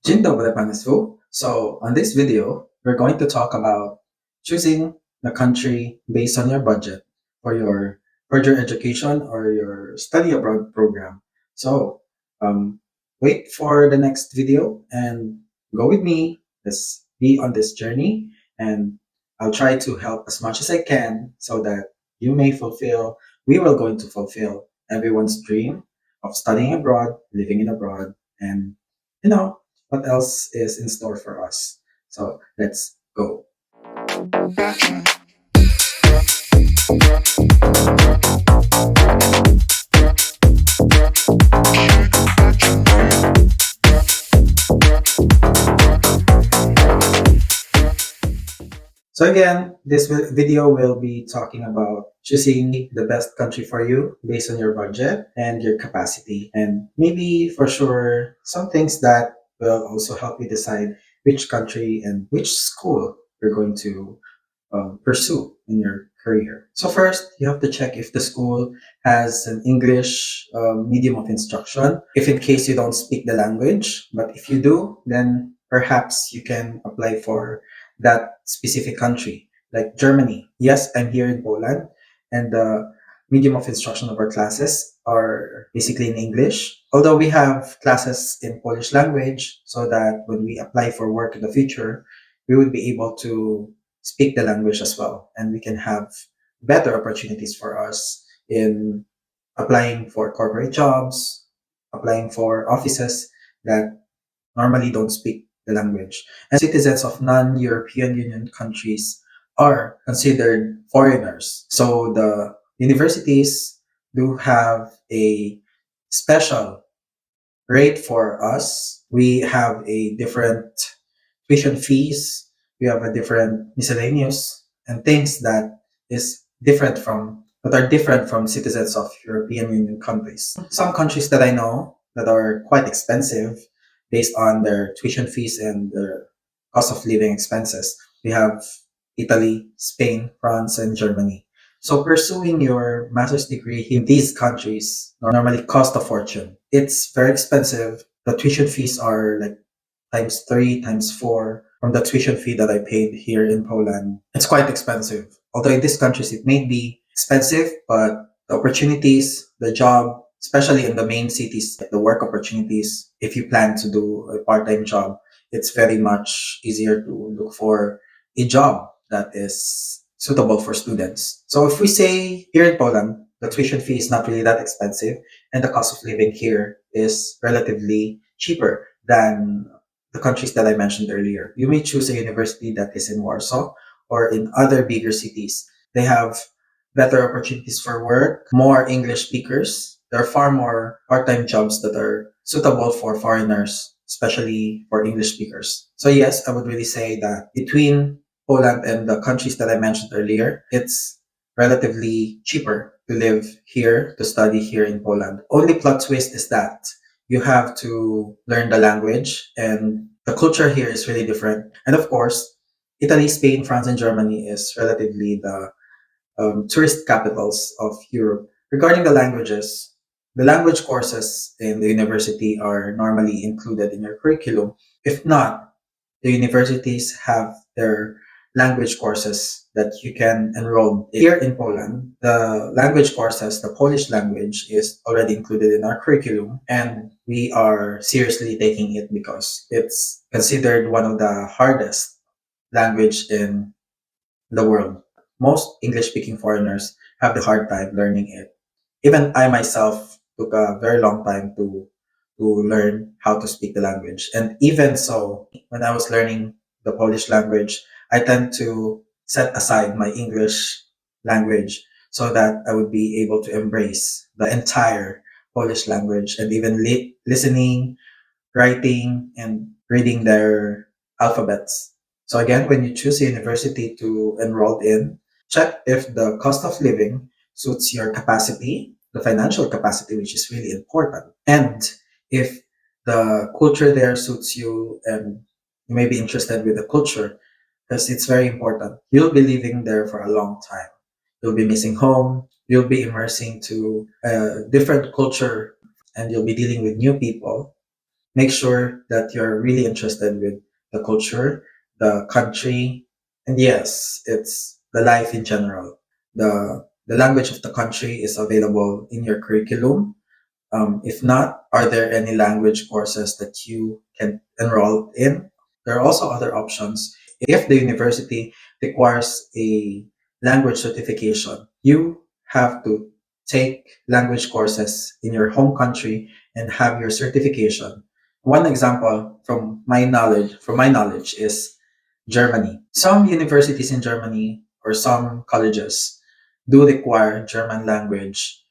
Dzień dobry Państwu. So on this video, we're going to talk about choosing a country based on your budget for your further education or your study abroad program. So wait for the next video and go with me. Let's be on this journey and I'll try to help as much as I can so that we will going to fulfill everyone's dream of studying abroad, living in abroad, and you know, what else is in store for us. So let's go. So again, video will be talking about choosing the best country for you based on your budget and your capacity. And maybe for sure, some things that will also help you decide which country and which school you're going to pursue in your career. So first, you have to check if the school has an English medium of instruction. If in case you don't speak the language, but if you do, then perhaps you can apply for that specific country, like Germany. Yes, I'm here in Poland, and the medium of instruction of our classes are basically in English. Although we have classes in Polish language, so that when we apply for work in the future, we would be able to speak the language as well, and we can have better opportunities for us in applying for corporate jobs, applying for offices that normally don't speak the language. And citizens of non-European Union countries are considered foreigners. So the universities do have a special rate for us. We have a different tuition fees. We have a different miscellaneous and things that are different from citizens of European Union countries. Some countries that I know that are quite expensive based on their tuition fees and their cost of living expenses. We have Italy, Spain, France, and Germany. So pursuing your master's degree in these countries normally cost a fortune. It's very expensive. The tuition fees are like times three, times four from the tuition fee that I paid here in Poland. It's quite expensive. Although in these countries it may be expensive, but the opportunities, the job, especially in the main cities, the work opportunities, if you plan to do a part-time job, it's very much easier to look for a job that is suitable for students. So if we say here in Poland, the tuition fee is not really that expensive and the cost of living here is relatively cheaper than the countries that I mentioned earlier. You may choose a university that is in Warsaw or in other bigger cities. They have better opportunities for work, more English speakers. There are far more part-time jobs that are suitable for foreigners, especially for English speakers. So yes, I would really say that between Poland and the countries that I mentioned earlier, it's relatively cheaper to live here, to study here in Poland. Only plot twist is that you have to learn the language and the culture here is really different. And of course, Italy, Spain, France, and Germany is relatively the tourist capitals of Europe. Regarding the language courses in the university are normally included in your curriculum. If not, the universities have their language courses that you can enroll in. Here in Poland. The language courses, the Polish language is already included in our curriculum and we are seriously taking it because it's considered one of the hardest language in the world. Most English speaking foreigners have the hard time learning it. Even I myself took a very long time to learn how to speak the language. And even so, when I was learning the Polish language, I tend to set aside my English language so that I would be able to embrace the entire Polish language and even listening, writing, and reading their alphabets. So again, when you choose a university to enroll in, check if the cost of living suits your capacity, the financial capacity, which is really important, and if the culture there suits you and you may be interested with the culture, because it's very important. You'll be living there for a long time. You'll be missing home. You'll be immersing to a different culture and you'll be dealing with new people. make sure that you're really interested with the culture, the country, and yes, it's the life in general. The language of the country is available in your curriculum. If not, are there any language courses that you can enroll in? There are also other options. If the university requires a language certification, you have to take language courses in your home country and have your certification. One example from my knowledge is Germany. Some universities in Germany or some colleges do require German language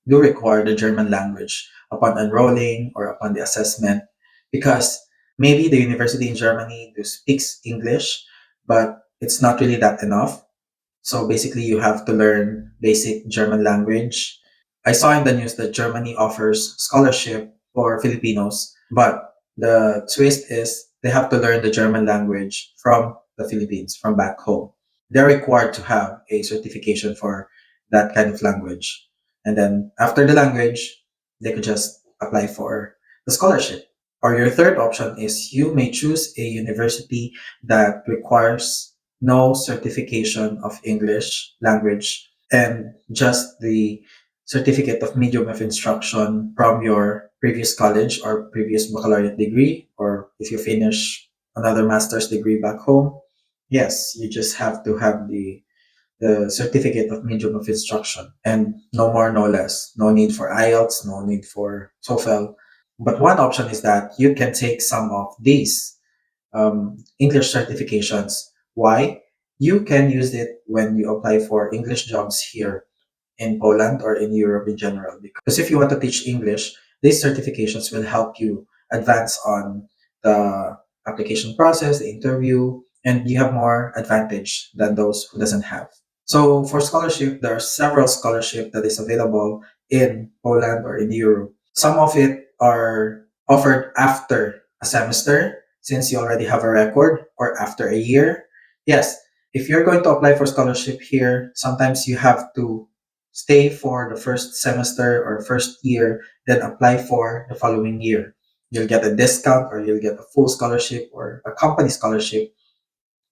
do require the German language upon enrolling or upon the assessment, because maybe the university in Germany speaks English, but it's not really that enough. So basically, you have to learn basic German language. I saw in the news that Germany offers scholarship for Filipinos, but the twist is they have to learn the German language from the Philippines, from back home. They're required to have a certification for that kind of language. And then after the language, they could just apply for the scholarship. Or your third option is you may choose a university that requires no certification of English language and just the certificate of medium of instruction from your previous college or previous baccalaureate degree, or if you finish another master's degree back home, yes, you just have to have the certificate of medium of instruction and no more, no less. No need for IELTS, no need for TOEFL. But one option is that you can take some of these English certifications. Why? You can use it when you apply for English jobs here in Poland or in Europe in general. Because if you want to teach English, these certifications will help you advance on the application process, the interview, and you have more advantage than those who doesn't have. So for scholarship, there are several scholarship that is available in Poland or in Europe. Some of it are offered after a semester, since you already have a record, or after a year. Yes, if you're going to apply for scholarship here, sometimes you have to stay for the first semester or first year, then apply for the following year. You'll get a discount or you'll get a full scholarship or a company scholarship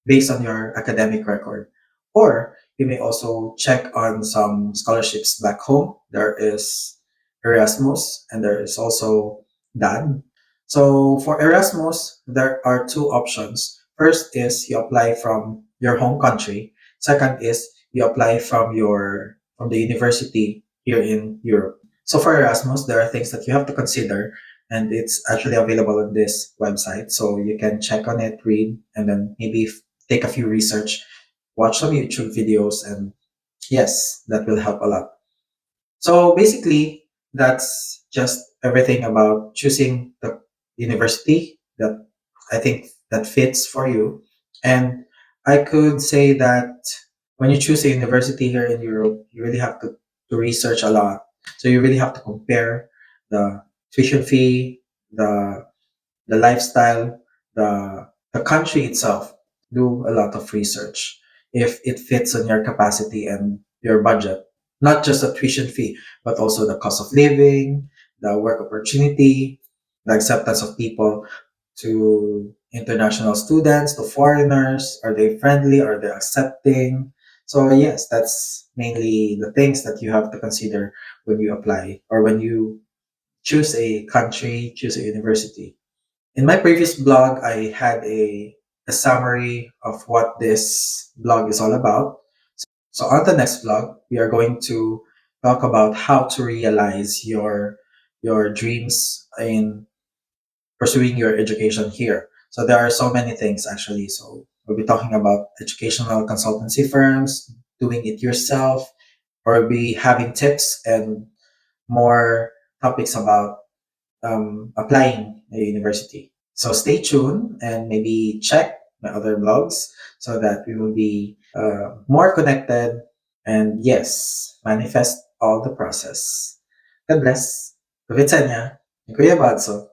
based on your academic record. Or you may also check on some scholarships back home. There is Erasmus and there is also DAN. So for Erasmus, there are two options. First is you apply from your home country. Second is you apply from the university here in Europe. So for Erasmus, there are things that you have to consider, and it's actually available on this website. So you can check on it, read, and then maybe take a few research, watch some YouTube videos, and yes, that will help a lot. So basically, that's just everything about choosing the university that I think that fits for you. And I could say that when you choose a university here in Europe, you really have to research a lot. So you really have to compare the tuition fee, the the lifestyle, the country itself. Do a lot of research if it fits on your capacity and your budget. Not just the tuition fee, but also the cost of living, the work opportunity, the acceptance of people to international students, to foreigners. Are they friendly? Are they accepting? So yes, that's mainly the things that you have to consider when you apply or when you choose a country, choose a university. In my previous blog, I had a summary of what this blog is all about. So on the next blog, we are going to talk about how to realize your dreams in pursuing your education here. So there are so many things actually. So we'll be talking about educational consultancy firms, doing it yourself, or we'll be having tips and more topics about applying a university. So stay tuned and maybe check my other blogs so that we will be more connected and yes, manifest all the process. God bless. Kuya Badso.